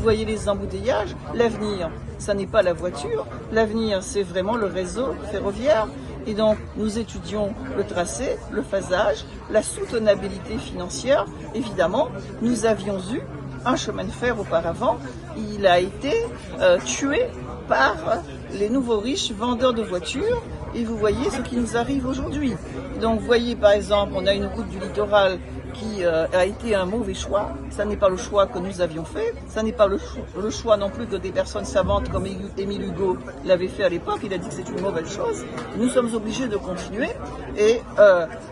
voyez les embouteillages. L'avenir, ça n'est pas la voiture. L'avenir, c'est vraiment le réseau ferroviaire. Et donc, nous étudions le tracé, le phasage, la soutenabilité financière. Évidemment, nous avions eu un chemin de fer auparavant. Il a été tué par les nouveaux riches vendeurs de voitures. Et vous voyez ce qui nous arrive aujourd'hui. Donc, vous voyez, par exemple, on a une route du littoral qui a été un mauvais choix. Ça n'est pas le choix que nous avions fait. Ça n'est pas le choix non plus que des personnes savantes comme Émile Hugo l'avait fait à l'époque. Il a dit que c'est une mauvaise chose. Nous sommes obligés de continuer. Et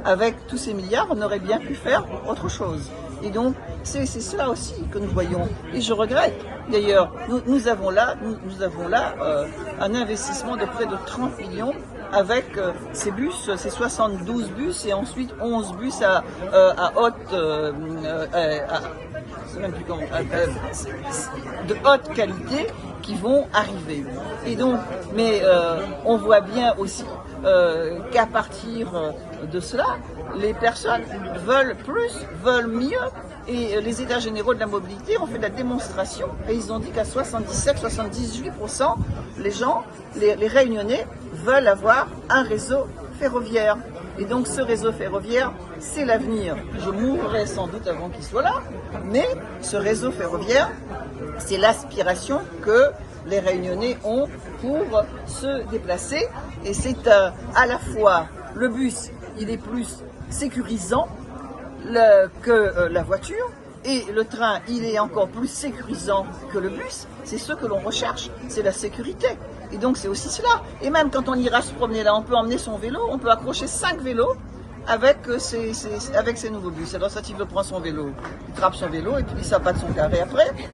avec tous ces milliards, on aurait bien pu faire autre chose. Et donc, c'est cela aussi que nous voyons. Et je regrette. D'ailleurs, nous avons là un investissement de près de 30 millions avec ces bus, ces 72 bus et ensuite 11 bus à de haute qualité qui vont arriver. Et donc, mais on voit bien aussi qu'à partir de cela, les personnes veulent plus, veulent mieux. Et les États généraux de la mobilité ont fait la démonstration et ils ont dit qu'à 77-78%, les gens, les Réunionnais veulent avoir un réseau ferroviaire. Et donc ce réseau ferroviaire, c'est l'avenir. Je mourrai sans doute avant qu'il soit là, mais ce réseau ferroviaire, c'est l'aspiration que les Réunionnais ont pour se déplacer. Et c'est à la fois le bus, il est plus sécurisant que la voiture, et le train, il est encore plus sécurisant que le bus. C'est ce que l'on recherche, c'est la sécurité. Et donc c'est aussi cela. Et même quand on ira se promener là, on peut emmener son vélo, on peut accrocher 5 vélos avec ces nouveaux bus. Alors ça, il prend son vélo, il trappe son vélo et puis il s'abat de son carré après.